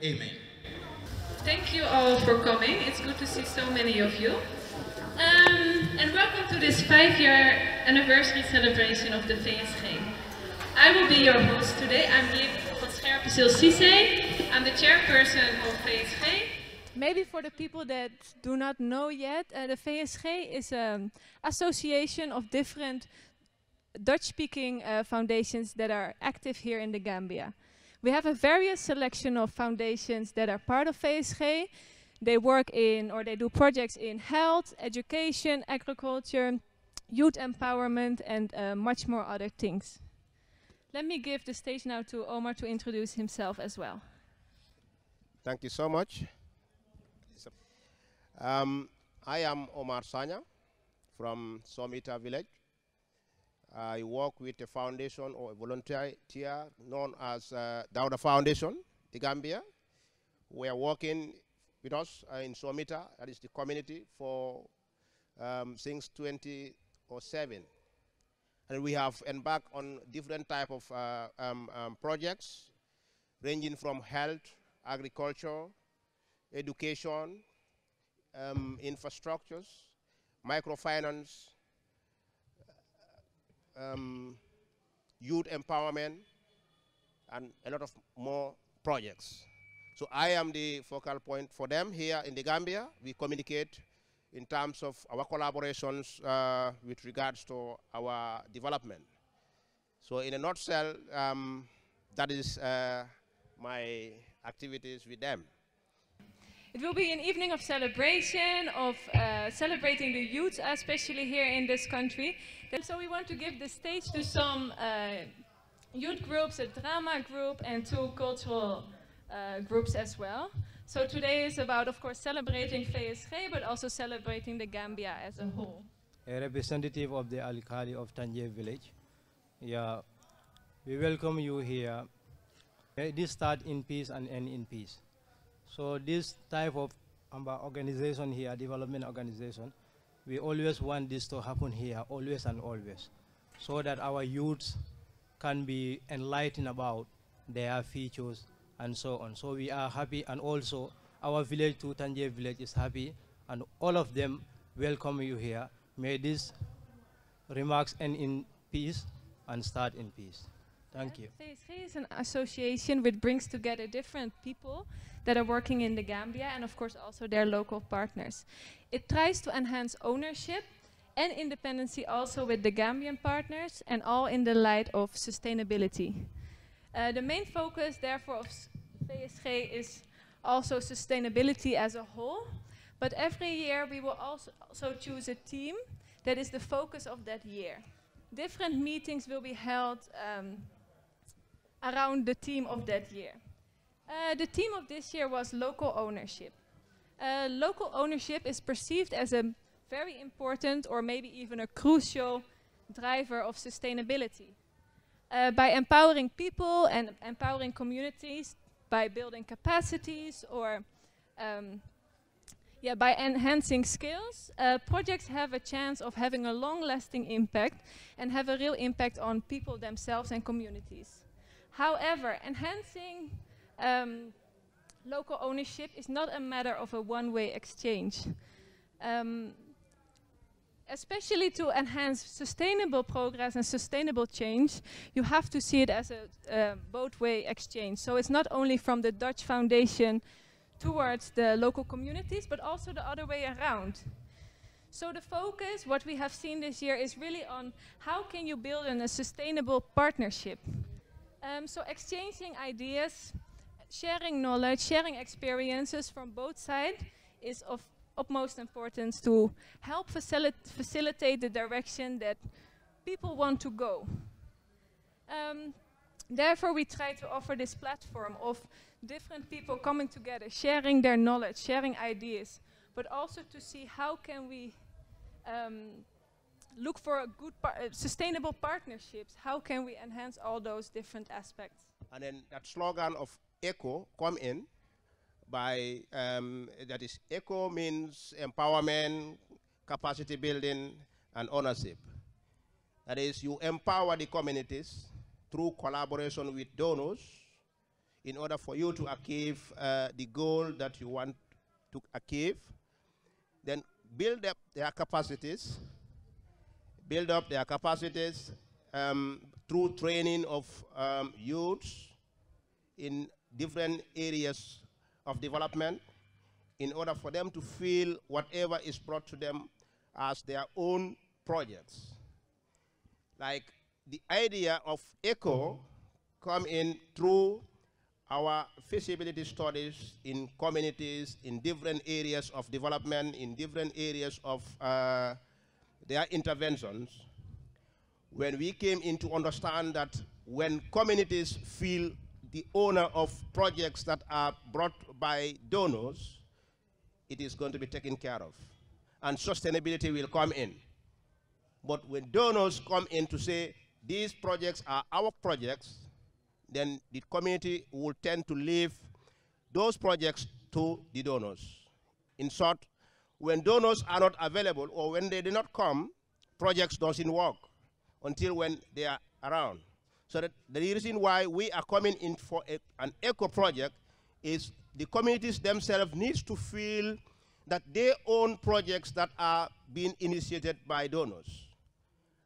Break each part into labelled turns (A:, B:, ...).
A: Amen.
B: Thank you all for coming. It's good to see so many of you. And welcome to this 5-year anniversary celebration of the VSG. I will be your host today. I'm Nick van Scherpenzeel-Cisse. I'm the chairperson of VSG. Maybe for the people that do not know yet, the VSG is an association of different Dutch-speaking foundations that are active here in the Gambia. We have a various selection of foundations that are part of VSG. They work in, or they do projects in health, education, agriculture, youth empowerment, and much more other things. Let me give the stage now to Omar to introduce himself as well.
C: Thank you so much. I am Omar Sanya from Somita village. I work with a foundation or a volunteer known as Dauda Foundation, the Gambia. We are working with us in Somita, that is the community, for since 2007. And we have embarked on different type of projects, ranging from health, agriculture, education, infrastructures, microfinance, youth empowerment, and a lot of more projects. So I am the focal point for them here in the Gambia. We communicate in terms of our collaborations with regards to our development. So in a nutshell, that is my activities with them.
B: It will be an evening of celebration, of celebrating the youth, especially here in this country. And so we want to give the stage to some youth groups, a drama group, and 2 cultural groups as well. So today is about, of course, celebrating VSG, but also celebrating the Gambia as a whole.
D: A representative of the Alkali of Tanje village. Yeah, we welcome you here. This start in peace and end in peace. So this type of organization here, development organization, we always want this to happen here, always and always, so that our youths can be enlightened about their features and so on. So we are happy, and also our village, to Tanje village, is happy, and all of them welcome you here. May these remarks end in peace and start in peace. Thank you.
B: VSG is an association which brings together different people that are working in the Gambia, and of course also their local partners. It tries to enhance ownership and independency also with the Gambian partners, and all in the light of sustainability. The main focus therefore of VSG is also sustainability as a whole, but every year we will also choose a theme that is the focus of that year. Different meetings will be held around the theme of that year. The theme of this year was local ownership. Local ownership is perceived as a very important, or maybe even a crucial, driver of sustainability. By empowering people and empowering communities, by building capacities, or by enhancing skills, projects have a chance of having a long-lasting impact and have a real impact on people themselves and communities. However, enhancing local ownership is not a matter of a one-way exchange. Especially to enhance sustainable progress and sustainable change, you have to see it as a both-way exchange. So it's not only from the Dutch Foundation towards the local communities, but also the other way around. So the focus, what we have seen this year, is really on how can you build a sustainable partnership. So exchanging ideas, sharing knowledge, sharing experiences from both sides is of utmost importance to help facilitate the direction that people want to go. Therefore, we try to offer this platform of different people coming together, sharing their knowledge, sharing ideas, but also to see how can we look for a good sustainable partnerships. How can we enhance all those different aspects?
C: And then that slogan of ECO, come in, by that is, ECO means empowerment, capacity building, and ownership. That is, you empower the communities through collaboration with donors in order for you to achieve the goal that you want to achieve. Then build up their capacities, through training of youths in different areas of development, in order for them to feel whatever is brought to them as their own projects. Like the idea of ECHO come in through our feasibility studies in communities, in different areas of development, in different areas of their interventions. When we came in to understand that when communities feel the owner of projects that are brought by donors, it is going to be taken care of. And sustainability will come in. But when donors come in to say, these projects are our projects, then the community will tend to leave those projects to the donors. In short, when donors are not available or when they do not come, projects doesn't work until when they are around. So that the reason why we are coming in for an ECHO project is the communities themselves needs to feel that they own projects that are being initiated by donors.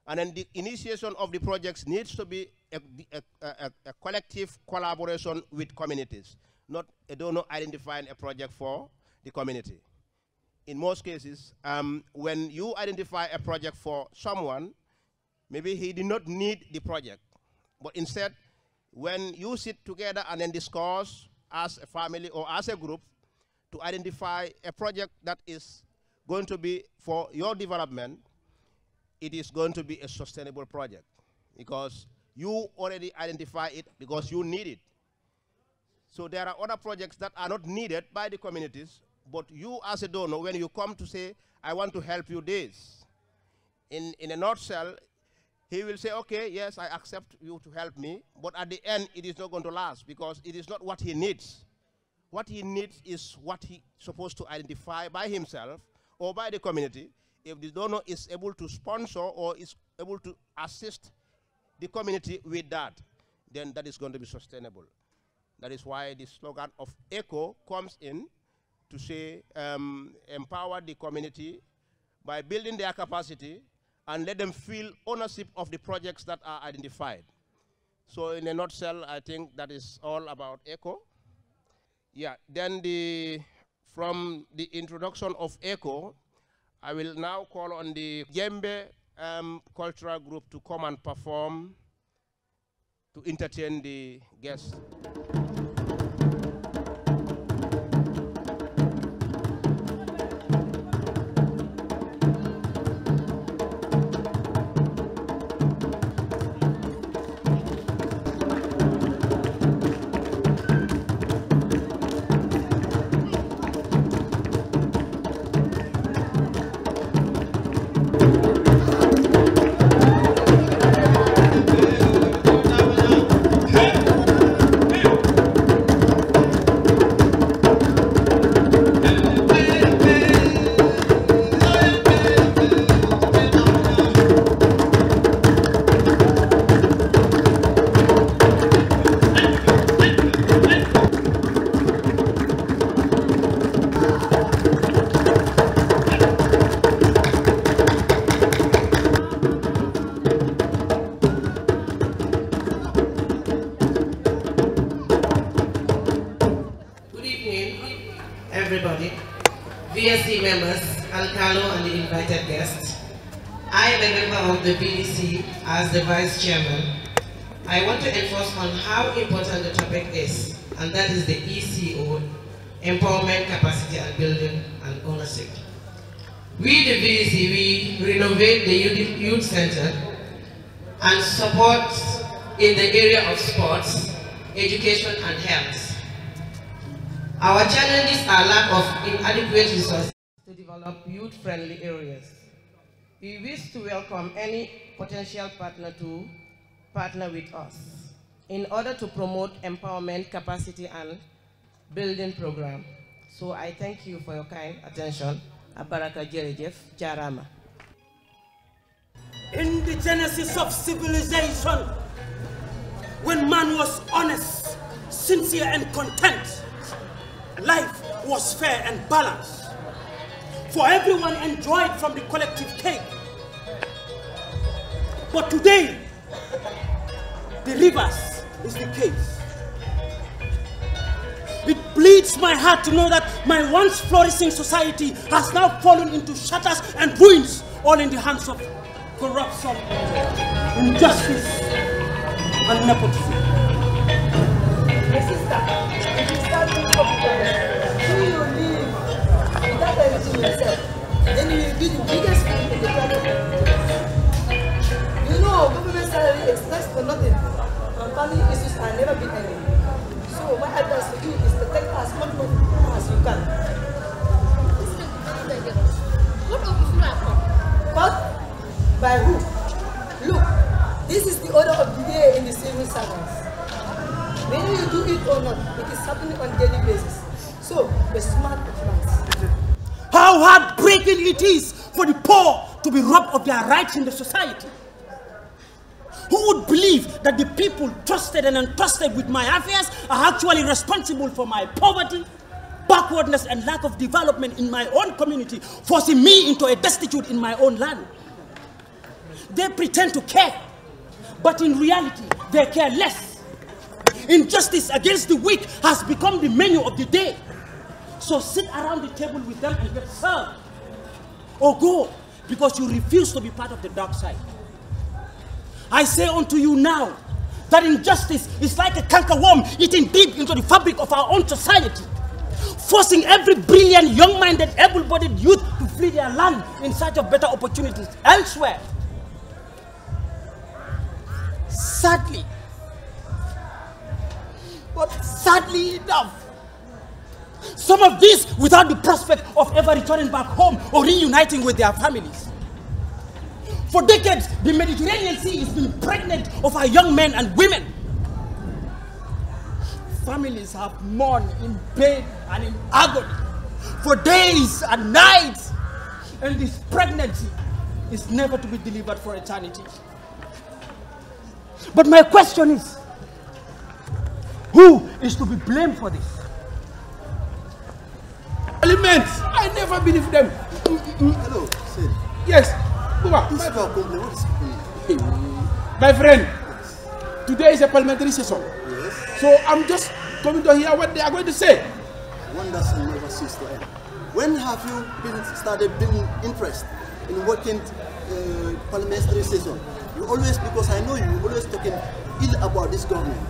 C: And then the initiation of the projects needs to be a collective collaboration with communities, not a donor identifying a project for the community. In most cases, when you identify a project for someone, maybe he did not need the project. But instead, when you sit together and then discuss as a family or as a group to identify a project that is going to be for your development, it is going to be a sustainable project because you already identify it because you need it. So there are other projects that are not needed by the communities, but you as a donor, when you come to say, I want to help you this, in a nutshell, he will say, okay, yes, I accept you to help me, but at the end, it is not going to last because it is not what he needs. What he needs is what he's supposed to identify by himself or by the community. If the donor is able to sponsor or is able to assist the community with that, then that is going to be sustainable. That is why the slogan of ECHO comes in to say, empower the community by building their capacity and let them feel ownership of the projects that are identified. So in a nutshell, I think that is all about ECHO. Yeah, then from the introduction of ECHO, I will now call on the Jembe cultural group to come and perform, to entertain the guests.
A: Everybody, VSC members, Alcalo and the invited guests. I am a member of the BDC as the Vice Chairman. I want to enforce on how important the topic is, and that is the ECO, Empowerment, Capacity and Building and Ownership. We, the BDC, we renovate the youth center and support in the area of sports, education and health. Our challenges are lack of inadequate resources to develop youth-friendly areas. We wish to welcome any potential partner to partner with us in order to promote empowerment, capacity, and building program. So I thank you for your kind attention. Abaraka Jerejef Jarama.
E: In the genesis of civilization, when man was honest, sincere and content. Life was fair and balanced, for everyone enjoyed from the collective cake. But today, the reverse is the case. It bleeds my heart to know that my once flourishing society has now fallen into shatters and ruins, all in the hands of corruption, injustice, and nepotism.
F: My sister, if you start doing who you live without everything yourself, then you will be the biggest fool in the planet. You know, government salary is next to nothing, and family issues are never been ending. So my advice for you is to take as much money as you can.
G: What of if you are caught?
F: Caught? By who? Look, this is the order of the day in the civil service. Whether you do it or not, it is happening on a daily basis. So, be smart advance.
E: How heartbreaking it is for the poor to be robbed of their rights in the society. Who would believe that the people trusted and entrusted with my affairs are actually responsible for my poverty, backwardness, and lack of development in my own community, forcing me into a destitute in my own land? They pretend to care, but in reality, they care less. Injustice against the weak has become the menu of the day. So sit around the table with them and get served. Or go, because you refuse to be part of the dark side. I say unto you now, that injustice is like a cankerworm eating deep into the fabric of our own society, forcing every brilliant, young-minded, able-bodied youth to flee their land in search of better opportunities elsewhere. Sadly, but sadly enough, some of these without the prospect of ever returning back home or reuniting with their families. For decades, the Mediterranean Sea has been pregnant of our young men and women. Families have mourned in pain and in agony for days and nights, and this pregnancy is never to be delivered for eternity. But my question is, who is to be blamed for this?
H: Elements, I never believe them.
I: Hello, Sid.
H: Yes, my friend, today is a parliamentary session.
I: Yes.
H: So I'm just coming to hear what they are going to say.
I: One doesn't never cease to end. When have you started building interest in working parliamentary session? You always, because I know you always talking ill about this government.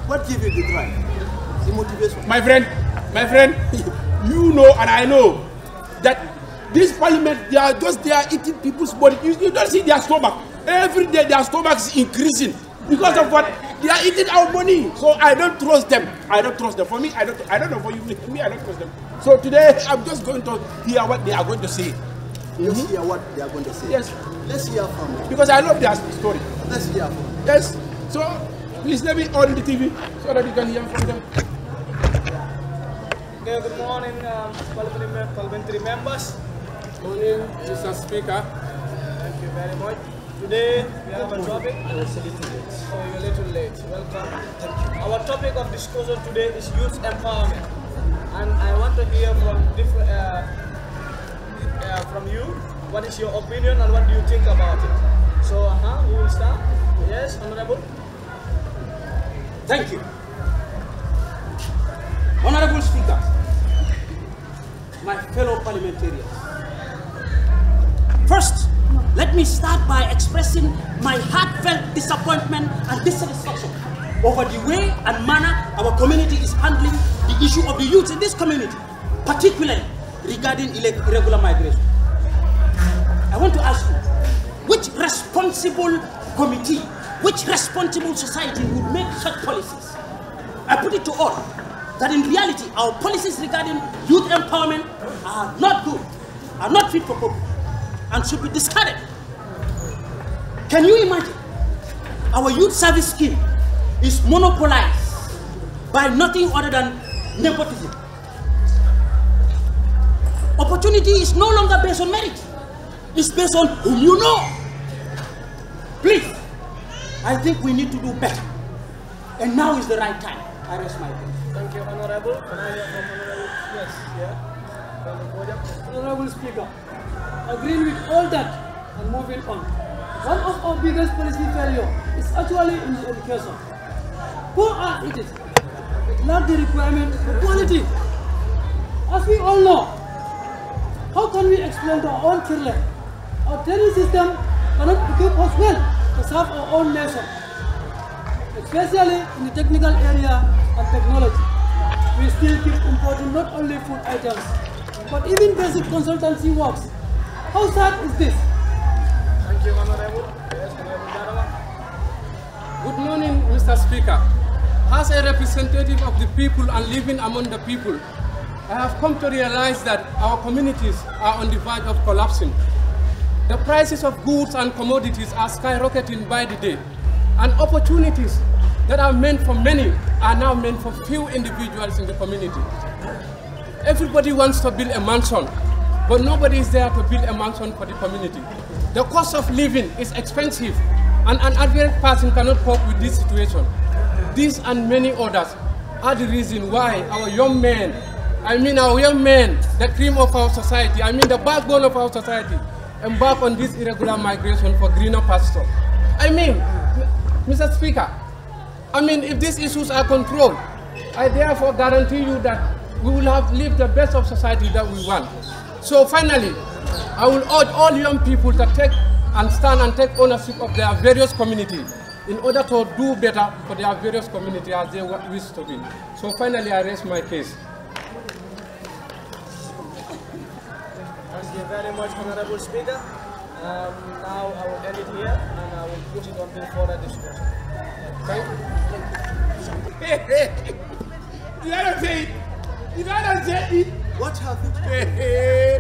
I: What gave you the drive, the motivation?
H: My friend, you know and I know that this parliament, they are eating people's body. You don't see their stomach. Every day their stomach is increasing. Because of what? They are eating our money. So I don't trust them. I don't trust them. For me, I don't know. For you, me, I don't trust them. So today, I'm just going to hear what they are going to say.
I: Just hear what they are going to say.
H: Yes.
I: Let's hear from them.
H: Because I love their story.
I: Let's hear from them.
H: Yes. So, please let me on the TV so that you can hear from them.
J: Okay, good morning, parliamentary members.
H: Good morning, Mr. Speaker.
J: Thank you very much. Today we have a topic. I was a little late. Oh, you're a little late. Welcome. Thank you. Our topic of discussion today is youth empowerment, and I want to hear from different from you. What is your opinion and what do you think about it? So, who will start? Yes, Honorable.
E: Thank you. Honorable Speaker, my fellow parliamentarians. First, let me start by expressing my heartfelt disappointment and dissatisfaction over the way and manner our community is handling the issue of the youth in this community, particularly regarding irregular migration. I want to ask you, which responsible committee, which responsible society would make such policies? I put it to all that in reality, our policies regarding youth empowerment are not good, are not fit for purpose, and should be discarded. Can you imagine? Our youth service scheme is monopolized by nothing other than nepotism. Opportunity is no longer based on merit. It's based on whom you know. Please, I think we need to do better. And now is the right time.
J: I rest my case. Thank you, Honorable. Can I hear from Honorable? Yes, yeah.
K: Honorable Speaker, agreeing with all that and moving on. One of our biggest policy failure is actually in education. Poor as it is, it lacks the requirement for quality. As we all know, how can we explain to our own children? Our training system cannot equip us well to serve our own nation, especially in the technical area and technology. We still keep importing not only food items, but even basic consultancy works. How sad is this?
J: Thank you, Honorable. Yes, Honorable.
L: Good morning, Mr. Speaker. As a representative of the people and living among the people, I have come to realize that our communities are on the verge of collapsing. The prices of goods and commodities are skyrocketing by the day, and opportunities that are meant for many are now meant for few individuals in the community. Everybody wants to build a mansion, but nobody is there to build a mansion for the community. The cost of living is expensive, and an average person cannot cope with this situation. These and many others are the reason why our young men, the cream of our society, the backbone of our society, embark on this irregular migration for greener pasture. Mr. Speaker, if these issues are controlled, I therefore guarantee you that we will have lived the best of society that we want. So finally, I will urge all young people to take and stand and take ownership of their various communities in order to do better for their various communities as they wish to be. So finally, I raise my case.
J: Thank you very much, Honorable Speaker. Now I will end it here and I will put it until further discussion. Thank you.
H: Did I say it?
I: What happened?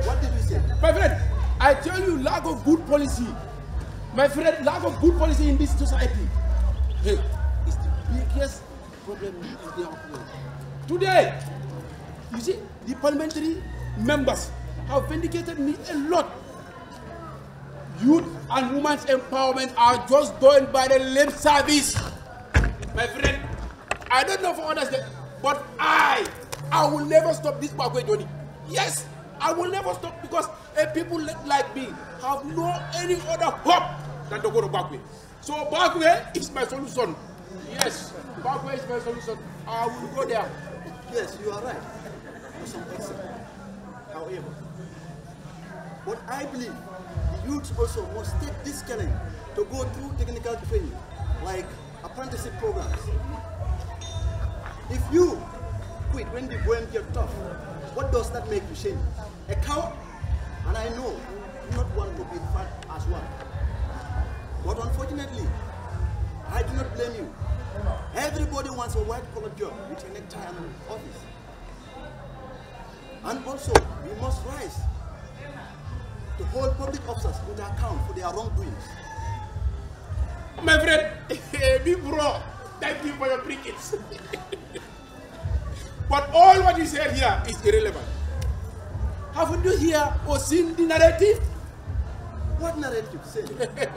I: What did you say?
H: My friend, I tell you, lack of good policy. My friend, lack of good policy in this society. Hey, it's the biggest problem in the world. Today, you see, the parliamentary members have vindicated me a lot. Youth and women's empowerment are just done by the lip service. My friend, I don't know for others, but I will never stop this backward journey. Yes, I will never stop because people like me have no any other hope than to go to backway. So backway is my solution. Yes, backway is my solution. I will go there.
I: Yes, you are right to some extent. However, what I believe, the youths also must take this challenge to go through technical training, like apprenticeship programs. If you quit when the going get tough, what does that make you shame? A cow? And I know you not want to be fat as one. But unfortunately, I do not blame you. Everybody wants a white-collar job with a necktie and an office. And also, we must rise to hold public officers into account for their wrongdoings.
H: My friend, big bro, thank you for your crickets. But all what you said here is irrelevant. Haven't you heard or seen the narrative?
I: What narrative? Say.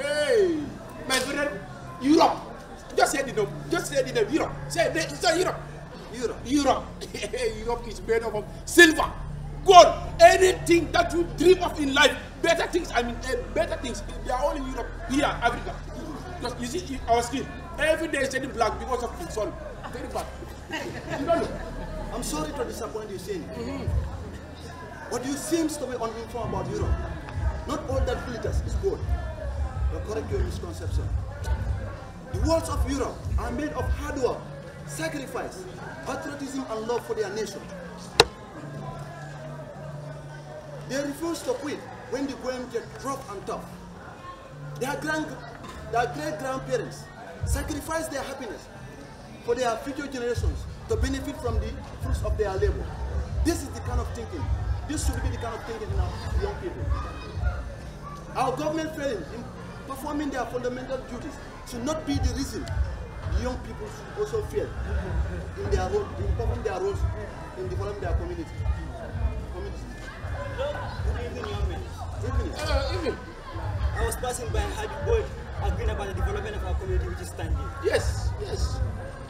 H: Hey, my friend, Europe. Just say the name. Just say the name. Europe. Say Europe.
I: Europe.
H: Europe. Europe is made up of silver, gold, anything that you dream of in life. Better things. Better things. They are all in Europe. Here, Africa. Because you see our skin. Every day is turning black because of the sun. Very bad. You don't know.
I: I'm sorry to disappoint you, saying. But you seem to be uninformed about Europe. Not all that glitters is gold. You correct your misconception. The walls of Europe are made of hard work, sacrifice, patriotism, and love for their nation. They refuse to quit when the going get rough and tough. Their great-grandparents sacrifice their happiness for their future generations to benefit from the fruits of their labor. This is the kind of thinking. This should be the kind of thinking in our young people. Our government failing in performing their fundamental duties should not be the reason the young people should also fail in their role, in performing their roles in developing their community.
M: Good evening, young men.
H: Evening.
M: I was passing by and heard you both agreeing about the development of our community, which is standing.
H: Yes.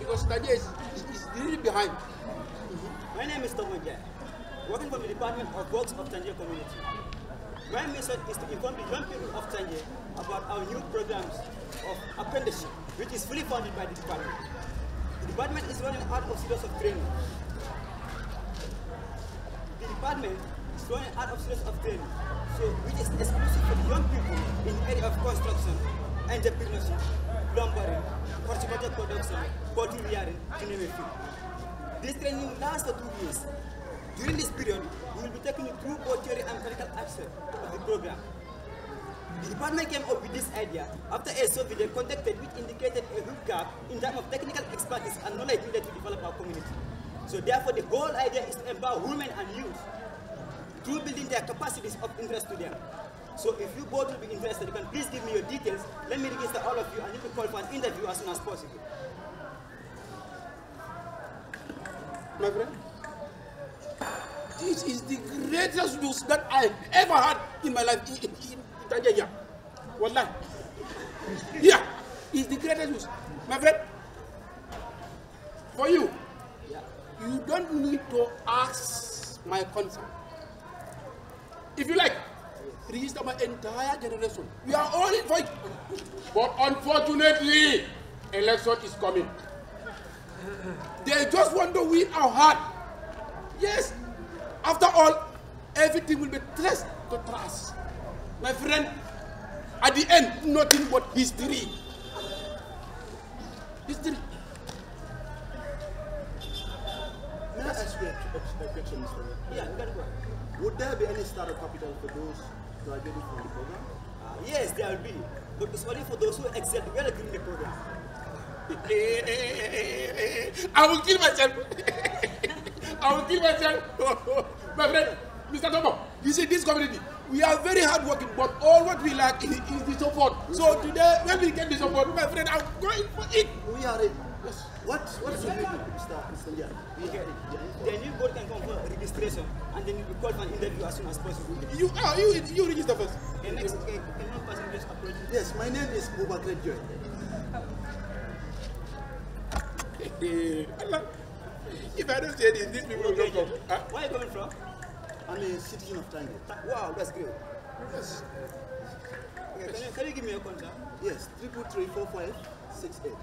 H: because Tangier is really behind.
M: My name is Tomo Jai, working from the Department of Works of Tangier Community. My mission is to inform the young people of Tangier about our new programs of apprenticeship, which is fully funded by the department. The department is running out of series of training. The department is running out of series of training, so which is exclusive for the young people in the area of construction, entrepreneurship, plumbering, horticulture production, poultry rearing, to name a few. This training lasts for 2 years. During this period, we will be taking you through both theory and practical aspects of the program. The department came up with this idea after a survey they conducted which indicated a huge gap in terms of technical expertise and knowledge needed to develop our community. So therefore, the whole idea is to empower women and youth through building their capacities of interest to them. So if you both will be interested, you can please give me your details. Let me register all of you and you can call for an interview as soon as possible.
H: My friend, this is the greatest news that I ever had in my life in Tanzania. Wallahi. Yeah, it's the greatest news. My friend, for you, you don't need to ask my consent. If you like, register my entire generation. We are all in for it. But unfortunately, election is coming. They just want to win our heart. Yes. After all, everything will be traced to trust. My friend, at the end, nothing but history. History.
I: May I ask you a question, Mr.
M: Yeah, you can go.
I: Would there be any startup capital for those graduating from the program?
M: Yes, there will be. But it's only for those who excel well during the program.
H: I will kill myself. I will kill myself. My friend, Mr. Tomo, you see this community, we are very hardworking, but all what we lack is the support. So today, when we get the support, my friend, I'm going for it.
I: We are ready. Yes. What's your name, Mr. Jan?
M: Okay. Then you both can come for registration, and then you will call for an interview as soon as possible.
H: You register first.
M: Okay, next, can one person just approach?
I: Yes, my name is Bubakret Joy.
H: If I don't say this, these people will not come. Huh?
M: Where are you coming from?
I: I'm a citizen of Tangier.
M: Wow, that's great.
I: Yes.
M: Okay, can you give me your contact?
I: Yes, 3334568.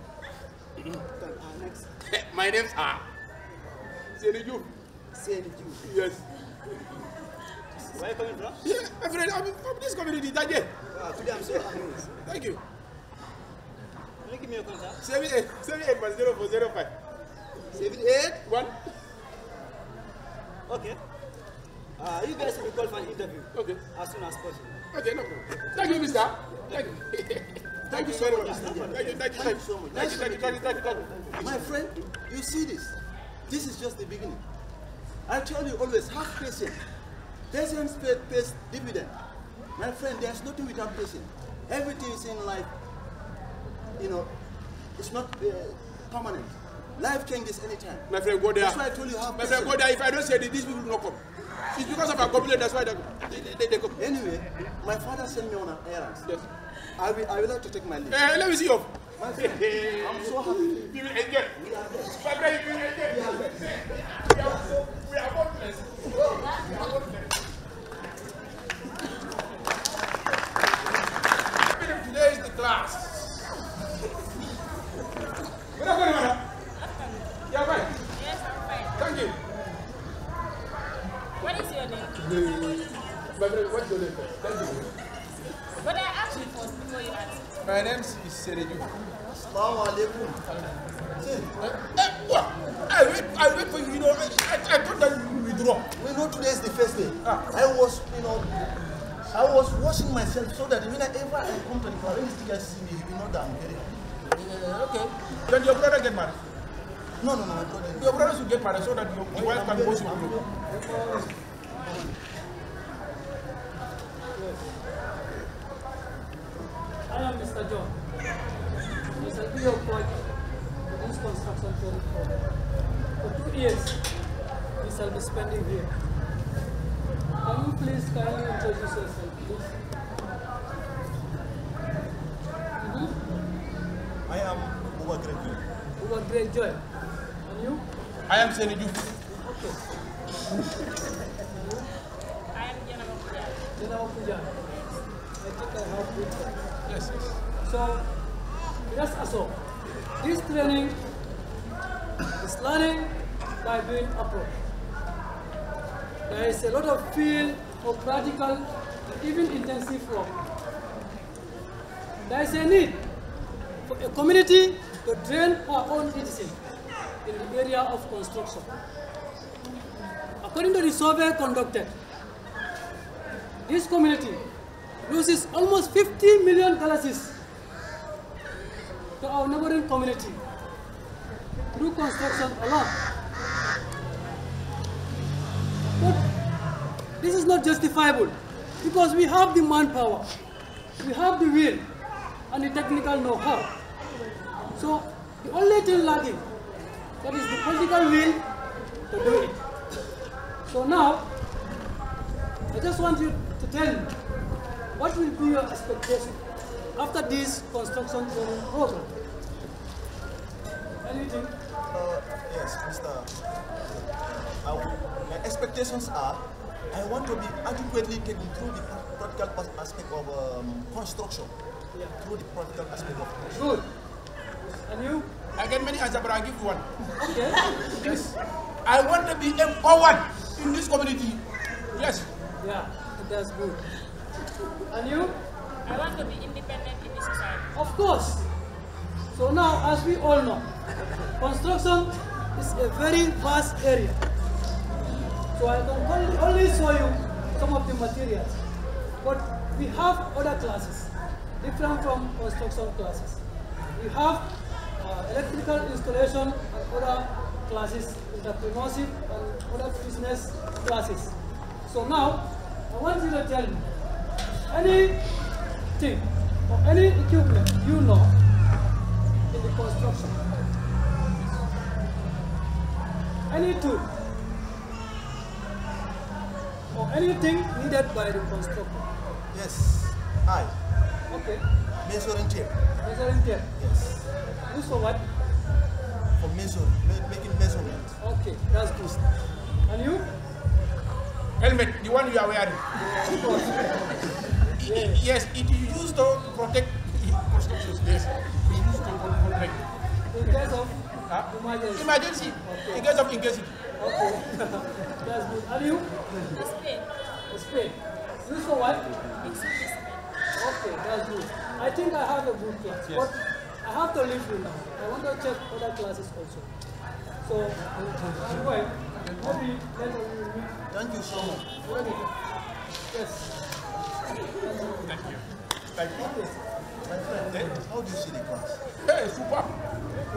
M: Next.
H: My name's Seniju.
M: Seniju.
H: Yes.
M: Where are you coming from?
H: Yeah, my friend, I'm from this community, Tangier.
M: Wow, today I'm so happy.
H: Thank you.
M: Can you give me your contact?
H: 780405.
M: 78? Okay. You guys will be called for an interview.
H: Okay.
M: As soon as possible.
H: Okay, no problem. Thank you, mister. Thank you. Thank you very much. Thank you so much. Thank you.
I: My friend, you see this? This is just the beginning. I tell you always, have patience. Patience pays dividend. My friend, there's nothing without patience. Everything is in life, it's not permanent. Life changes anytime.
H: My friend, go there.
I: That's why I told you have
H: My friend, go there. If I don't say this, these people will not come. It's because of our complaint, that's why they come.
I: Anyway, my father sent me on an errand. Yes. I will like to take my leave.
H: Let me see you.
I: My friend, I'm so happy.
H: You will enjoy. My friend, you will enjoy. We are both blessed. Today is the class. Good afternoon, madam. You are fine?
G: Yes, I'm fine.
H: Thank you.
G: What is your name?
H: My friend, what's your name? Thank you.
G: But I asked you first before you asked.
H: My name is Sereju.
I: Assalamu alaikum.
H: I wait for you, I thought that you would withdraw.
I: We know today is the first day. I was washing myself so that whenever I come to the car, when the teacher see me, you know that I'm very happy.
H: Okay. Then your brother get married?
I: No, my brother.
H: Your brother should get married so that your wife can go to you.
K: I am Mr. John. I shall be your coach in this construction project. For 2 years, we shall be spending here. Can you please kindly introduce yourself, please?
I: I am Bubakret.
K: got great joy. And you?
H: I am Seniju.
K: Okay.
G: I am General Puja.
K: General Puja. I think I have good joy.
H: Yes.
K: So, just as so, this training is learning by doing approach. There is a lot of field of practical and even intensive work. There is a need for a community to train our own citizens in the area of construction. According to the survey conducted, this community loses almost $50 million to our neighboring community through construction alone. But this is not justifiable because we have the manpower, we have the will, and the technical know-how. So the only thing lacking, that is the political will to do it. So now, I just want you to tell me, what will be your expectation after this construction training program? Anything?
I: Yes, Mr. My expectations are, I want to be adequately taken through the practical aspect of construction.
K: Yeah.
I: Through the practical aspect of construction.
K: Good. And you?
H: I get many answers, but I give you one.
K: Okay.
H: Yes. I want to be empowered in this community. Yes.
K: Yeah, that's good. And you?
G: I want to be independent in this society.
K: Of course. So now, as we all know, construction is a very vast area. So I can only show you some of the materials. But we have other classes, different from construction classes. We have electrical installation and other classes, entrepreneurship and other business classes. So now, I want you to tell me anything or any equipment you know in the construction. Any tool or anything needed by the constructor.
I: Yes, I.
K: Okay.
I: Measuring tape.
K: Measuring tape.
I: Yes.
K: Use for what?
I: For measuring, making measurement.
K: Okay, that's good. And you?
H: Helmet, the one you are wearing.
K: Of course.
H: Yes, it is used to protect constructions. Yes. We use to protect.
K: In case of emergency.
H: Emergency.
K: Okay.
H: In case of incasing.
K: Okay. That's good. And you?
G: The spade.
K: A spade. Use for what?
G: It's a spade.
K: Okay, that's good. I think I have a good class.
H: Yes.
K: But I have to leave you now. I want to check other classes also. So, anyway, maybe later we will meet.
I: Thank you so much.
K: Yes.
H: Thank you. Thank you.
K: Okay.
I: My friend, how do you see the class?
H: Hey, super.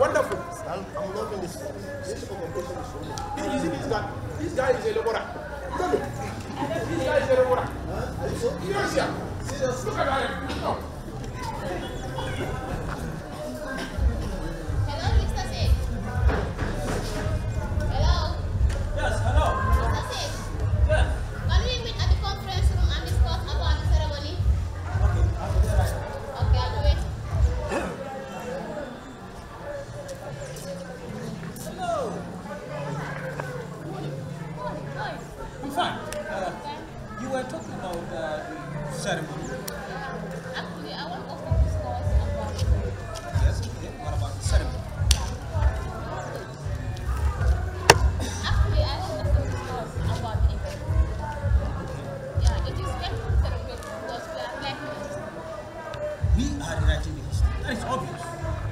H: Wonderful.
I: I'm loving this. This occupation is so good.
H: You see this guy? This guy is a laborer. Look at it. This guy is a laborer.
I: Are you so?
H: Yes, yeah.
I: Seriously?
H: Look at him. No.
N: Hello, Mr. Sid. Hello.
J: Yes, hello.
N: Mr. Sid.
J: Yeah.
N: Can we meet at the conference room and discuss about the ceremony?
J: Okay, I'll be there right now.
N: Okay, I'll do it.
J: Hello. I'm fine. You were talking about the ceremony.
N: Actually, I want us to discuss about
J: Yes, okay. What about the ceremony?
N: Actually, I want us to discuss about the event. Yeah, it is meant to celebrate because we are like
J: We are rewriting the history. That is obvious.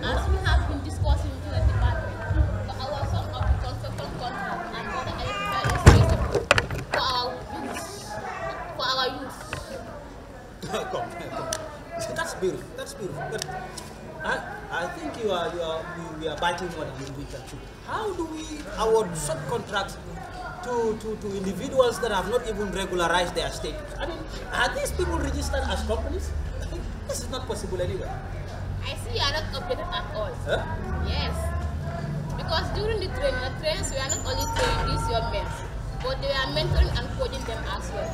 N: as we have been discussing in the department for our some of the construction contract and other electrical installation for our youth. For our youth.
J: Come. That's beautiful. That's beautiful. But I think we are biting more than we can chew. How do we award subcontracts to individuals that have not even regularized their status? I mean, are these people registered as companies? This is not possible anyway.
N: I see you are not updated at all.
J: Huh?
N: Yes. Because during the trains we are not only training these young men, but they are mentoring and coaching them as well.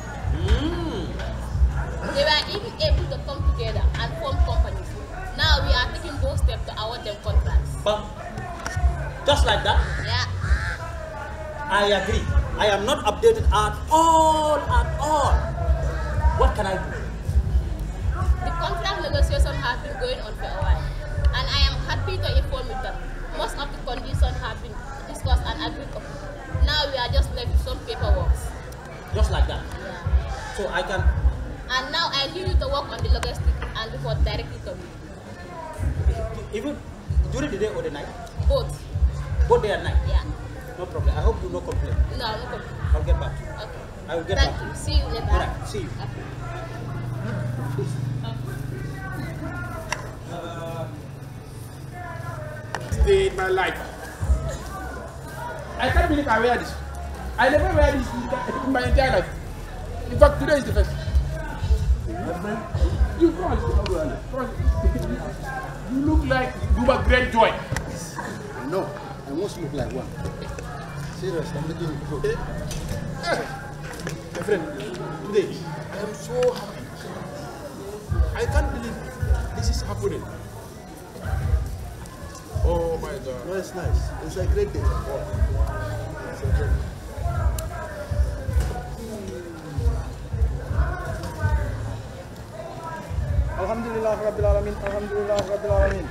N: They were even able to come together and form companies. Now we are taking those steps to award them contracts.
J: But
E: Just like that?
N: Yeah.
E: I agree. I am not updated at all, What can I do?
N: The contract negotiation has been going on for a while, and I am happy to inform you that most of the conditions have been discussed and agreed upon. Now we are just left with some paperwork.
E: Just like that?
N: Yeah.
E: So I can...
N: And now I need you to work on the logistics and report directly to me.
E: Even during the day or the night?
N: Both.
E: Both day and night?
N: Yeah.
E: No problem. I hope you no complain.
N: No, no problem.
E: I'll get back to you.
N: Okay.
E: I will get
N: Thank
E: back to
N: you.
E: you.
N: See you later.
E: All right. See you.
N: Okay.
H: Day in my life. I can't believe I wear this. I never wear this in my entire life. In fact, today is the first. You you look like you were great joy.
I: No, I must look like one. Serious, I'm looking good.
H: My friend, today I am so happy. I can't believe this is happening. Oh my God.
I: No, it's nice. It's a great day. It's a great day.
J: Alhamdulillah Rabbil Alamin. Alhamdulillah Rabbil Alamin.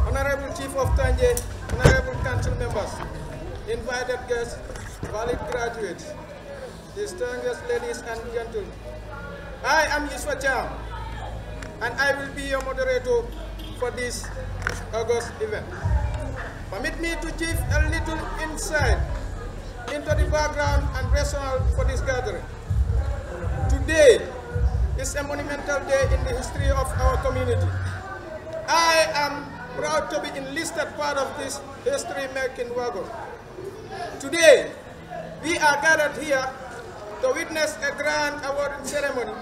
J: Honorable Chief of Tanje, Honorable Council members, invited guests, valid graduates, distinguished ladies and gentlemen. I am Yusuf Cham, and I will be your moderator for this August event. Permit me to give a little insight into the background and rationale for this gathering. Today is a monumental day in the history of our community. I am proud to be enlisted part of this history-making wagon. Today, we are gathered here to witness a grand awarding ceremony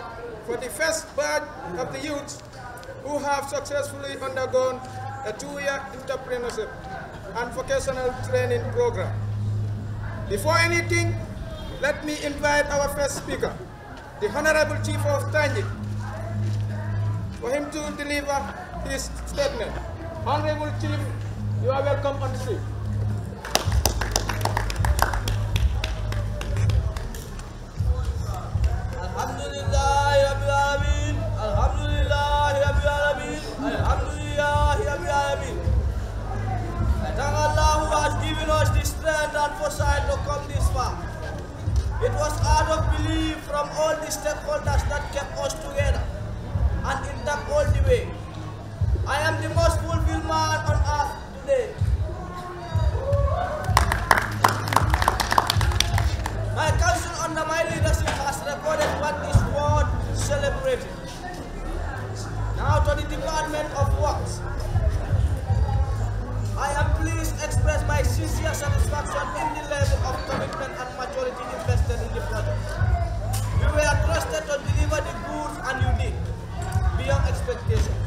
J: for the first batch of the youths who have successfully undergone a 2-year entrepreneurship and vocational training program. Before anything, let me invite our first speaker, the Honorable Chief of Tanje, for him to deliver his statement. Honorable Chief, you are welcome on the stage.
O: Alhamdulillah Rabbil Alamin. Alhamdulillah Rabbil Alamin. Alhamdulillah Rabbil Alamin. I thank Allah who has given us the strength and foresight to come this far. It was out of belief from all the stakeholders that kept us together and intact all the way. I am the most fulfilled man on earth today. My council under my leadership has recorded what is worth celebrating. Now to the Department of Works. I am pleased to express my sincere satisfaction in the level of commitment and maturity invested in the project. We were trusted to deliver the goods and unique, beyond expectations.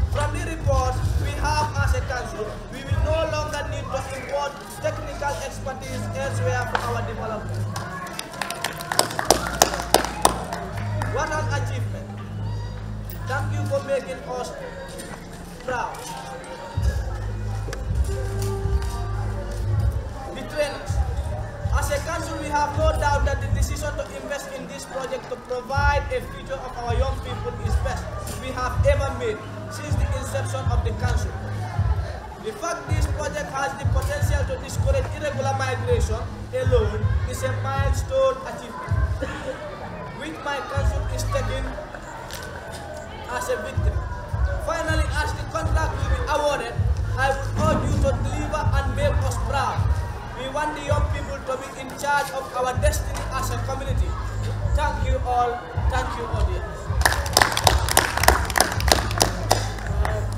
O: From the report we have as a council, we will no longer need to import technical expertise elsewhere for our development. What an achievement. Thank you for making us proud. The trainers. As a council, we have no doubt that the decision to invest in this project to provide a future of our young people is best we have ever made since the inception of the council. The fact this project has the potential to discourage irregular migration alone is a milestone achievement, which my council is taking as a victory. Finally, as the contract will be awarded, I would urge you to deliver and make us proud. We want the young people to be in charge of our destiny as a community. Thank you all. Thank you, audience.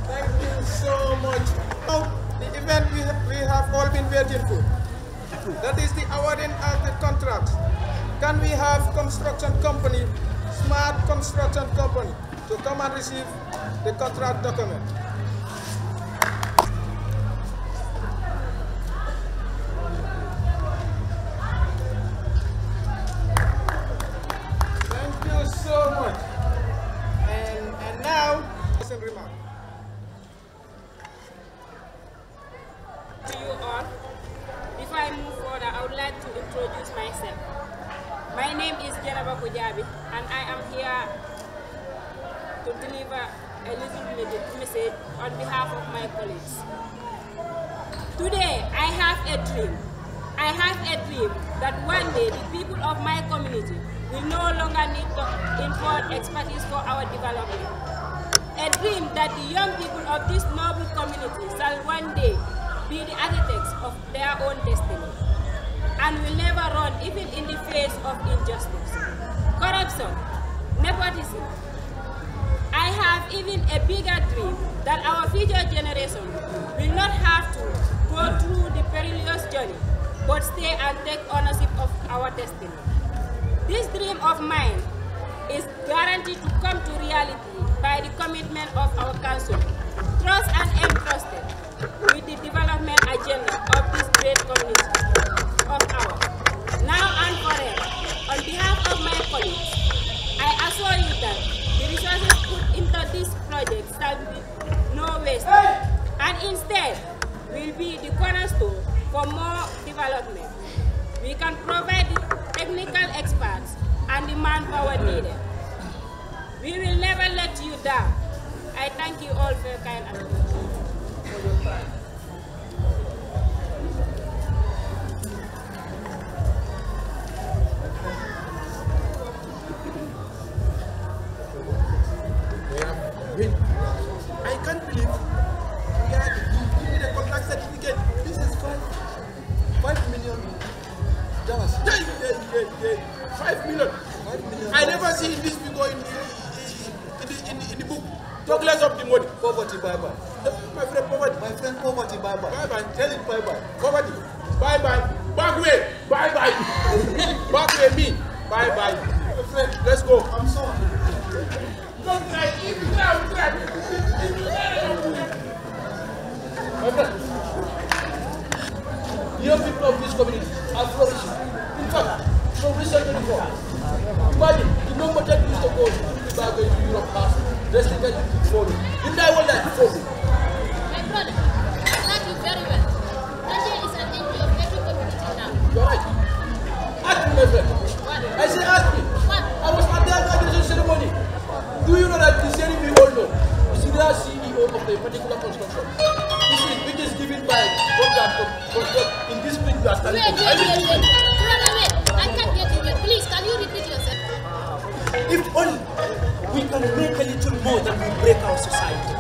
J: Thank you so much. Now, the event we have all been waiting for. That is the awarding of the contracts. Can we have construction company, smart construction company, to come and receive the contract document? Thank you so much. And now, remark.
G: My name is Janaba Kujabi, and I am here to deliver a little message on behalf of my colleagues. Today, I have a dream. I have a dream that one day the people of my community will no longer need to import expertise for our development. A dream that the young people of this noble community shall one day be the architects of their own destiny and will never run even in the face of injustice, corruption, nepotism. I have even a bigger dream that our future generation will not have to go through the perilous journey but stay and take ownership of our destiny. This dream of mine is guaranteed to come to reality by the commitment of our council, trust and entrusted with the development agenda of this great community of ours, now and forever. On behalf of my colleagues, I assure you that the resources put into this project shall be no waste, and instead will be the cornerstone for more development. We can provide the technical experts and the manpower needed. We will never let you down. I thank you all for your kind attention.
H: I can't believe we are giving a contract certificate. This is $5 million. 5 million. I never see this before in the book. Talk less of the money. Poverty, bye-bye. My friend, poverty. My friend, poverty, bye-bye. Bye-bye. Tell it bye-bye. Poverty, bye-bye. Back way, bye-bye. Back way, me, bye-bye. My friend, let's go. I'm sorry. Don't try. If you try. My friend, young people of this community are flourishing. In fact, from recent 24, imagine the number that used to go to back to Europe past, just to get you follow. You die one that follow.
N: My brother, I like you very well. Nigeria is an envy of every community now.
H: You're right. Ask me, my friend.
N: What?
H: I say ask me.
N: What?
H: I was at the graduation ceremony. Do you know that the ceremony we all know is the CEO of a particular construction? Which is given by contract in this place you are standing
N: Wait. Brother, wait. I can't get you. Please, can you repeat yourself?
E: If only we can make a little more than we break our society.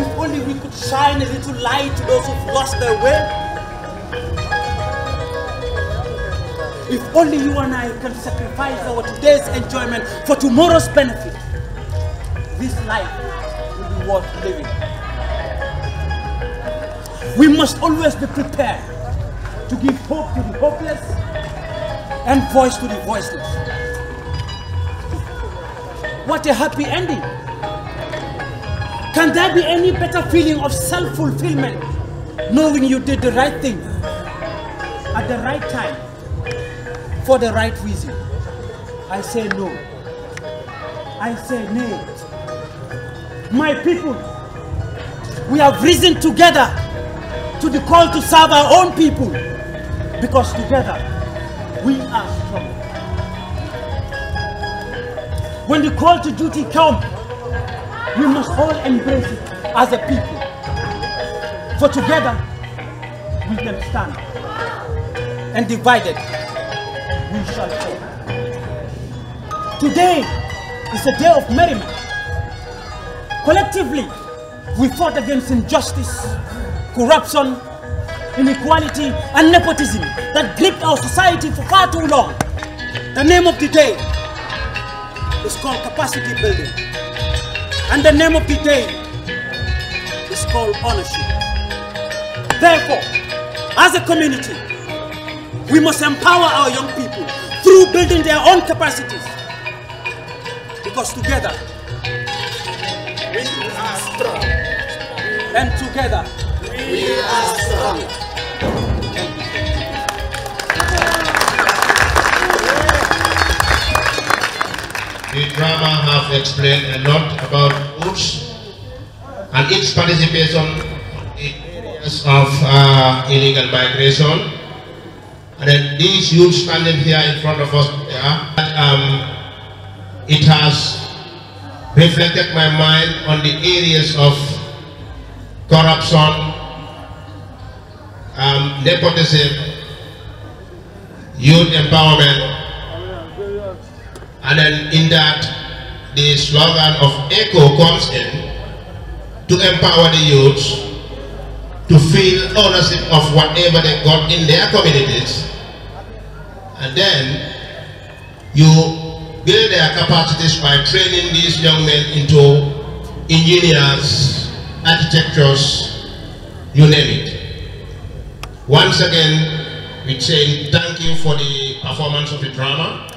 E: If only we could shine a little light to those who've lost their way. If only you and I can sacrifice our today's enjoyment for tomorrow's benefit, this life will be worth living. We must always be prepared to give hope to the hopeless and voice to the voiceless. What a happy ending! Can there be any better feeling of self-fulfillment knowing you did the right thing at the right time for the right reason? I say no. I say nay. My people, we have risen together to the call to serve our own people, because together we are strong. When the call to duty comes, we must all embrace it as a people. For together we can stand, and divided we shall fall. Today is a day of merriment. Collectively, we fought against injustice, corruption, inequality, and nepotism that gripped our society for far too long. The name of the day is called capacity building, and the name of the day is called ownership. Therefore, as a community, we must empower our young people through building their own capacities, because together we are strong, and together we are strong.
P: The drama have explained a lot about roots and its participation in areas of illegal migration And then these youth standing here in front of us, it has reflected my mind on the areas of corruption, nepotism, youth empowerment, and then in that the slogan of ECHO comes in to empower the youths to feel ownership of whatever they got in their communities, and then you build their capacities by training these young men into engineers, architects, you name it. Once again, we say thank you for the performance of the drama.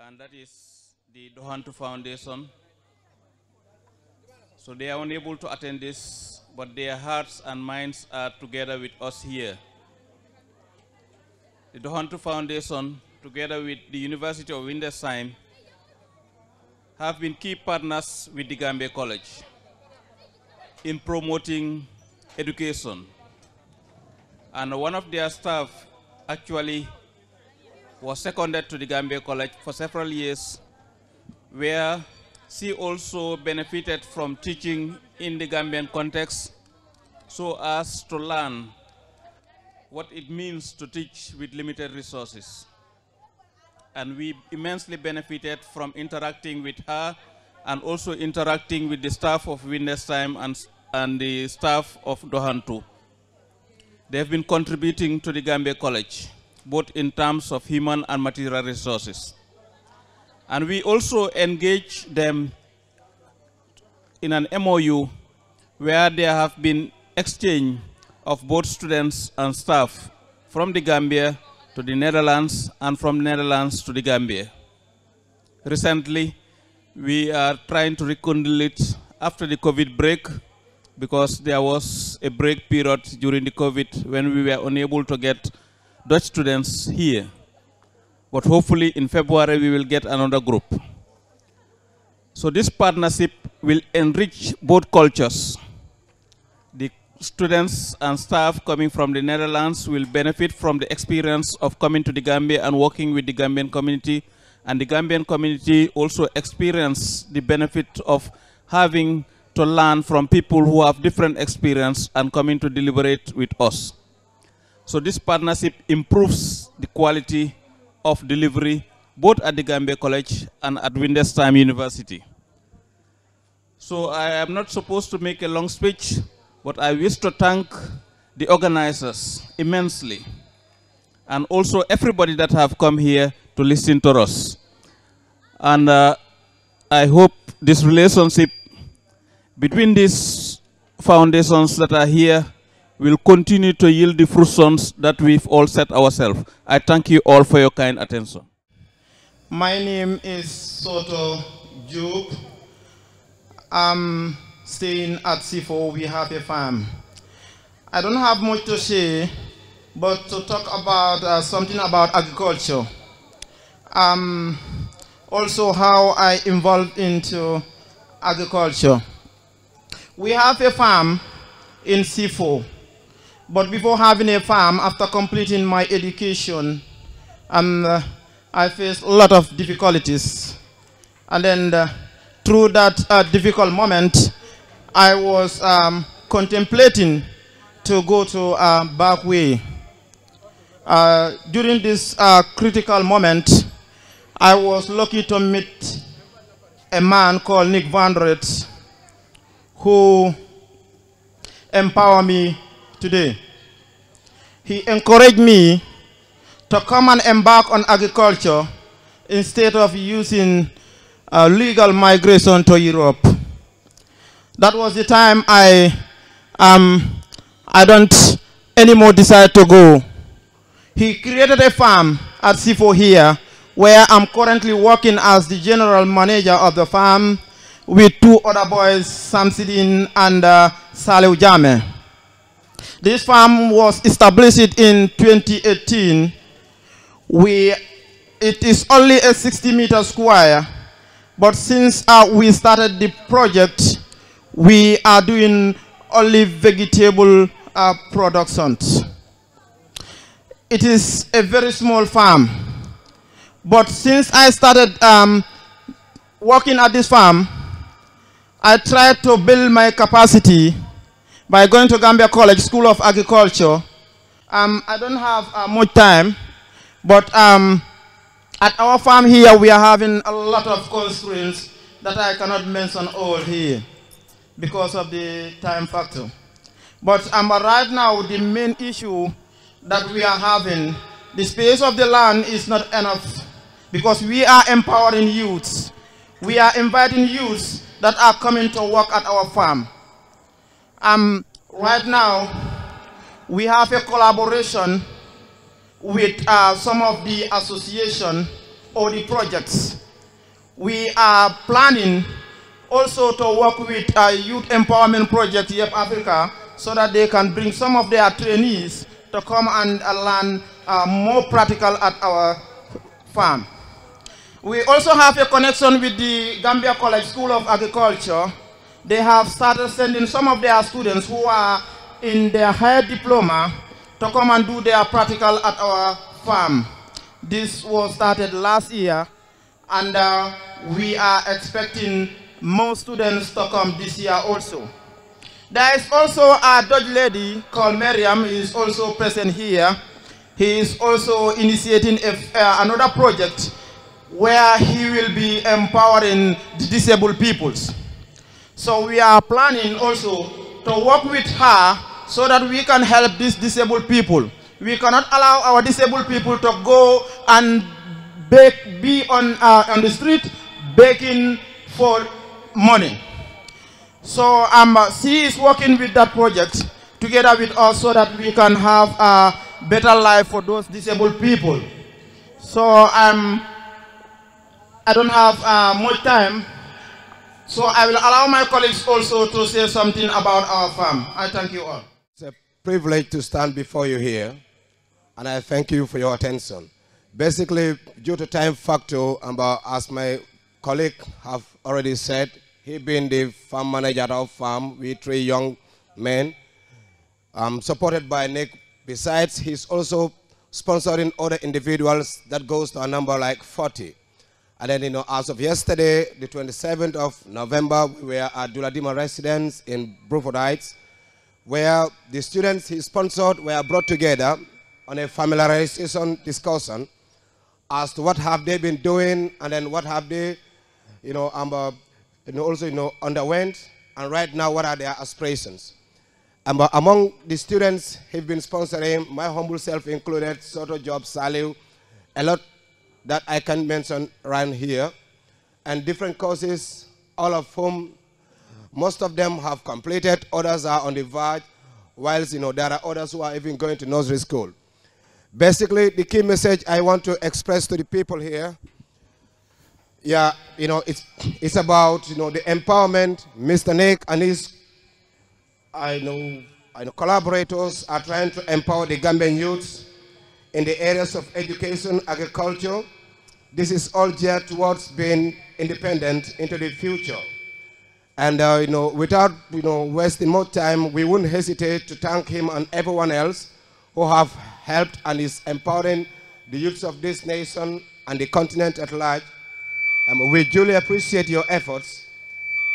Q: And that is the Dohantu Foundation. So they are unable to attend this, but their hearts and minds are together with us here. The Dohantu Foundation, together with the University of Windesheim, have been key partners with the Gambia College in promoting education. And one of their staff actually was seconded to the Gambia College for several years, where she also benefited from teaching in the Gambian context so as to learn what it means to teach with limited resources. And we immensely benefited from interacting with her and also interacting with the staff of Windesheim and the staff of Dohantu. They have been contributing to the Gambia College, both in terms of human and material resources. And we also engage them in an MOU where there have been exchange of both students and staff from the Gambia to the Netherlands and from Netherlands to the Gambia. Recently, we are trying to rekindle it after the COVID break, because there was a break period during the COVID when we were unable to get Dutch students here. But hopefully in February we will get another group. So this partnership will enrich both cultures. The students and staff coming from the Netherlands will benefit from the experience of coming to the Gambia and working with the Gambian community, and the Gambian community also experience the benefit of having to learn from people who have different experience and coming to deliberate with us. So this partnership improves the quality of delivery both at the Gambia College and at Windesheim University. So I am not supposed to make a long speech, but I wish to thank the organizers immensely, and also everybody that have come here to listen to us. And I hope this relationship between these foundations that are here will continue to yield the fruitions that we've all set ourselves. I thank you all for your kind attention.
R: My name is Soto Job. I'm staying at C4. We have a farm. I don't have much to say, but to talk about something about agriculture. Also how I involved into agriculture. We have a farm in C4, but before having a farm, after completing my education, I faced a lot of difficulties. And then through that difficult moment, I was contemplating to go to back way. During this critical moment, I was lucky to meet a man called Nick Van Ret, who empowered me today. He encouraged me to come and embark on agriculture instead of using legal migration to Europe. That was the time I don't anymore decide to go. He created a farm at C4 here, where I'm currently working as the general manager of the farm with two other boys, Samsidin and Saleh Jame. This farm was established in 2018. It is only a 60-meter square, but since we started the project, we are doing only vegetable productions. It is a very small farm. But since I started working at this farm, I tried to build my capacity by going to Gambia College School of Agriculture. I don't have much time, but at our farm here, we are having a lot of constraints that I cannot mention all here because of the time factor. But right now, the main issue that we are having, the space of the land is not enough, because we are empowering youths. We are inviting youths that are coming to work at our farm. Right now, we have a collaboration with some of the association or the projects. We are planning also to work with a youth empowerment project, YEP Africa, so that they can bring some of their trainees to come and learn more practical at our farm. We also have a connection with the Gambia College School of Agriculture. They have started sending some of their students who are in their higher diploma to come and do their practical at our farm. This was started last year, and we are expecting more students to come this year also. There is also a Dutch lady called Miriam, who is also present here. He is also initiating another project where he will be empowering the disabled peoples. So we are planning also to work with her so that we can help these disabled people. We cannot allow our disabled people to go and be on the street begging for money. So she is working with that project together with us so that we can have a better life for those disabled people. So I don't have much time, so I will allow my colleagues also to say something about our farm. I thank you all.
C: It's a privilege to stand before you here, and I thank you for your attention. Basically, due to time factor, as my colleague have already said, he being the farm manager of farm with 3 young men, supported by Nick. Besides, he's also sponsoring other individuals that goes to a number like 40. And then, as of yesterday, the 27th of November, we were at Duladima residence in Bruford Heights, where the students he sponsored were brought together on a familiarization discussion as to what have they been doing, and then what have they, also, underwent, and right now, what are their aspirations. Among the students he've been sponsoring, my humble self included, Soto Job, Salih, a lot that I can mention around here, and different courses, all of whom, most of them have completed, others are on the verge, whilst there are others who are even going to nursery school. Basically, the key message I want to express to the people here, it's about the empowerment. Mr. Nick and his collaborators are trying to empower the Gambian youths in the areas of education, agriculture. This is all geared towards being independent into the future. And without wasting more time, we wouldn't hesitate to thank him and everyone else who have helped and is empowering the youths of this nation and the continent at large. We duly appreciate your efforts.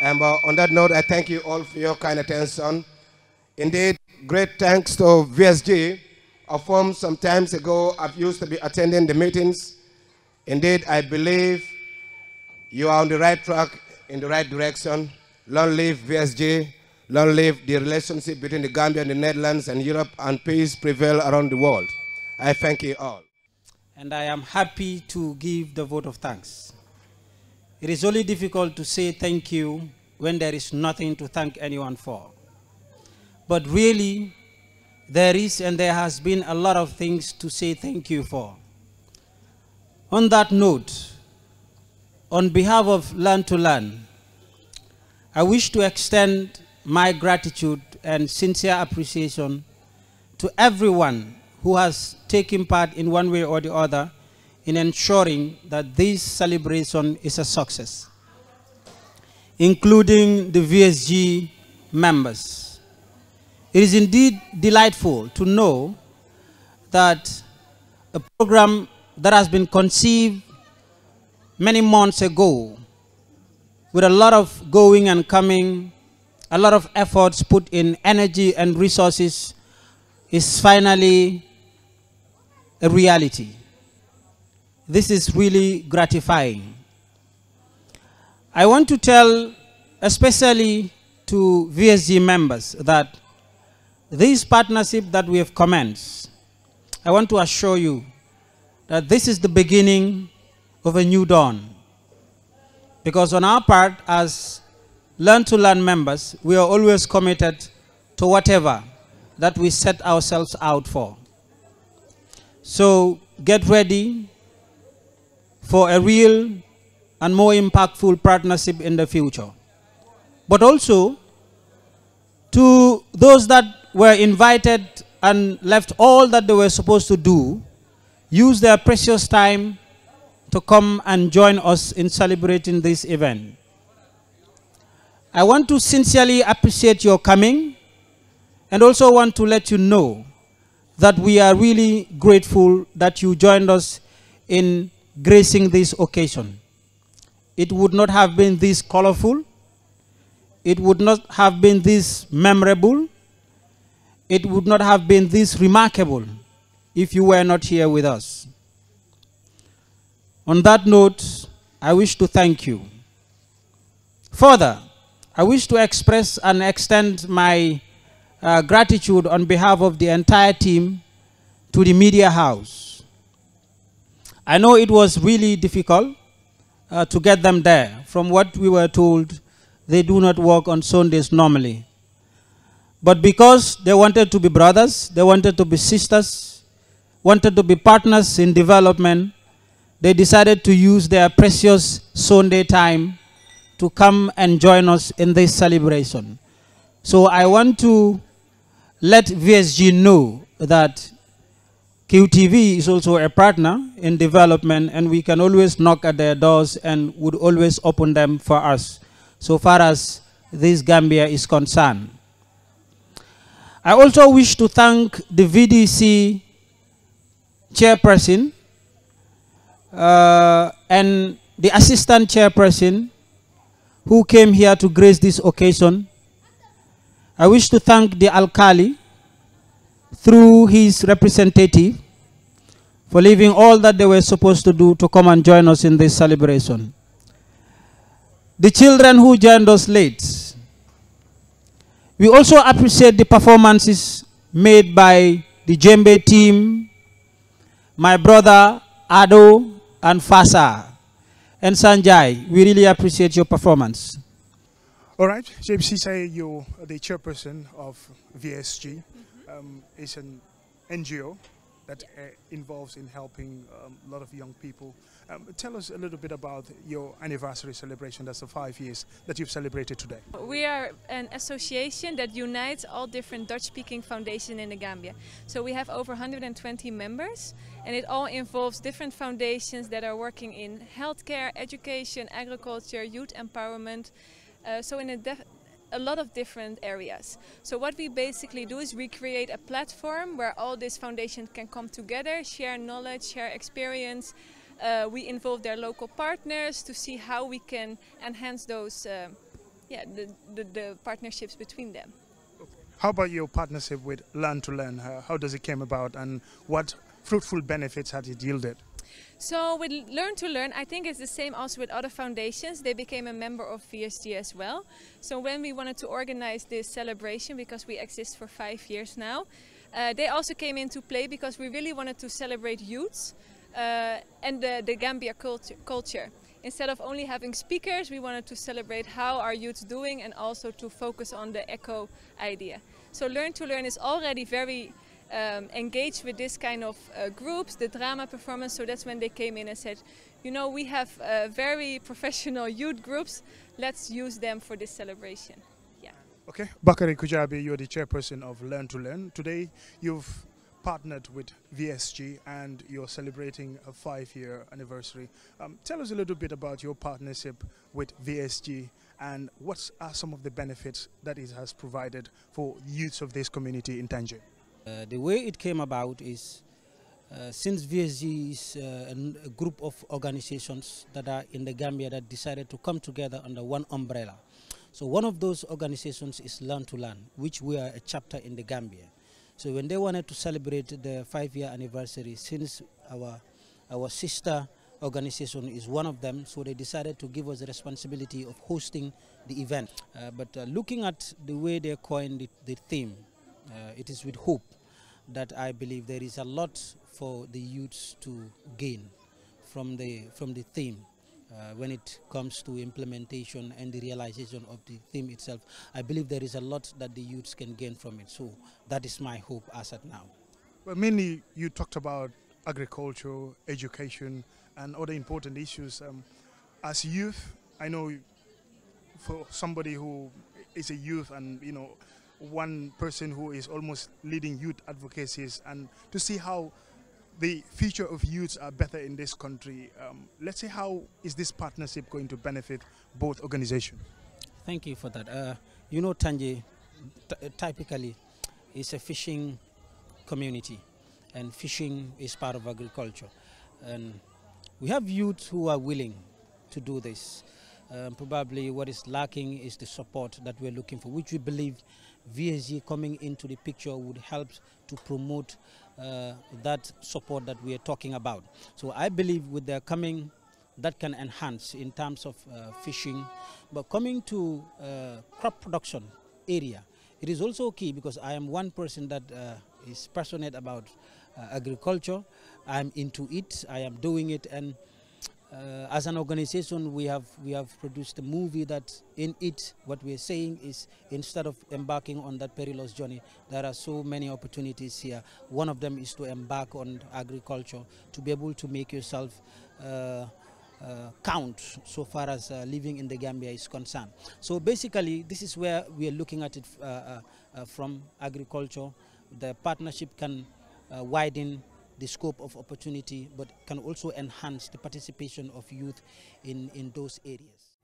C: And on that note, I thank you all for your kind attention. Indeed, great thanks to VSG, a firm some times ago I've used to be attending the meetings. Indeed, I believe you are on the right track, in the right direction. Long live VSG, long live the relationship between the Gambia and the Netherlands and Europe, and peace prevail around the world. I thank you all.
S: And I am happy to give the vote of thanks. It is only difficult to say thank you when there is nothing to thank anyone for. But really, there is and there has been a lot of things to say thank you for. On that note, on behalf of Land to Land, I wish to extend my gratitude and sincere appreciation to everyone who has taken part in one way or the other in ensuring that this celebration is a success, including the VSG members. It is indeed delightful to know that a program that has been conceived many months ago, with a lot of going and coming, a lot of efforts put in, energy and resources, is finally a reality. This is really gratifying. I want to tell, especially to VSG members, that this partnership that we have commenced, I want to assure you that this is the beginning of a new dawn. Because on our part, as Learn to Learn members, we are always committed to whatever that we set ourselves out for. So get ready for a real and more impactful partnership in the future. But also, to those that were invited and left all that they were supposed to do, use their precious time to come and join us in celebrating this event. I want to sincerely appreciate your coming, and also want to let you know that we are really grateful that you joined us in gracing this occasion. It would not have been this colorful, it would not have been this memorable, it would not have been this remarkable if you were not here with us. On that note, I wish to thank you. Further, I wish to express and extend my gratitude on behalf of the entire team to the media house. I know it was really difficult to get them there. From what we were told, they do not work on Sundays normally. But because they wanted to be brothers, they wanted to be sisters, wanted to be partners in development, they decided to use their precious Sunday time to come and join us in this celebration. So I want to let VSG know that QTV is also a partner in development, and we can always knock at their doors and would always open them for us, so far as this Gambia is concerned. I also wish to thank the VDC chairperson and the assistant chairperson who came here to grace this occasion. I wish to thank the Alkali through his representative for leaving all that they were supposed to do to come and join us in this celebration. The children who joined us late, we also appreciate the performances made by the Djembe team, my brother Ado and Fasa and Sanjay. We really appreciate your performance.
T: All right, JBC, you're the chairperson of VSG. It's an NGO that involves in helping a lot of young people. Tell us a little bit about your anniversary celebration. That's the 5 years that you've celebrated today.
U: We are an association that unites all different Dutch-speaking foundations in the Gambia. So we have over 120 members, and it all involves different foundations that are working in healthcare, education, agriculture, youth empowerment. So in a lot of different areas. So what we basically do is we create a platform where all these foundations can come together, share knowledge, share experience. We involve their local partners to see how we can enhance those, the partnerships between them.
T: How about your partnership with Learn to Learn? How does it came about, and what fruitful benefits has it yielded?
U: So with Learn to Learn, I think it's the same also with other foundations. They became a member of VSG as well. So when we wanted to organize this celebration, because we exist for 5 years now, they also came into play because we really wanted to celebrate youths and the Gambia culture. Instead of only having speakers, we wanted to celebrate how our youths doing and also to focus on the eco idea. So Learn to Learn is already very engaged with this kind of groups, the drama performance. So that's when they came in and said, you know, we have very professional youth groups, let's use them for this celebration. Yeah.
T: Okay, Bakari Kujabi, you're the chairperson of Learn to Learn. Today you've partnered with VSG and you're celebrating a 5-year anniversary. Tell us a little bit about your partnership with VSG and what are some of the benefits that it has provided for youths of this community in Tangier.
S: The way it came about is since VSG is a group of organizations that are in the Gambia that decided to come together under one umbrella. So one of those organizations is Learn to Learn, which we are a chapter in the Gambia. So when they wanted to celebrate the 5-year anniversary, since our sister organization is one of them, so they decided to give us the responsibility of hosting the event. But looking at the way they coined the theme, it is with hope that I believe there is a lot for the youths to gain from the theme when it comes to implementation and the realization of the theme itself. I believe there is a lot that the youths can gain from it. So that is my hope as at now.
T: Well, mainly you talked about agriculture, education, and other important issues. As youth, I know for somebody who is a youth and, you know, one person who is almost leading youth advocacies, and to see how the future of youths are better in this country, let's say, how is this partnership going to benefit both organizations?
S: Thank you for that. You know, Tangier typically is a fishing community, and fishing is part of agriculture. And we have youths who are willing to do this. Probably what is lacking is the support that we're looking for, which we believe VSG coming into the picture would help to promote that support that we are talking about. So I believe with their coming, that can enhance in terms of fishing. But coming to crop production area, it is also key, because I am one person that is passionate about agriculture. I'm into it, I am doing it, and as an organization, we have produced a movie that in it, what we are saying is, instead of embarking on that perilous journey, there are so many opportunities here. One of them is to embark on agriculture, to be able to make yourself count so far as living in the Gambia is concerned. So basically, this is where we are looking at it from agriculture. The partnership can widen the scope of opportunity, but can also enhance the participation of youth in those areas.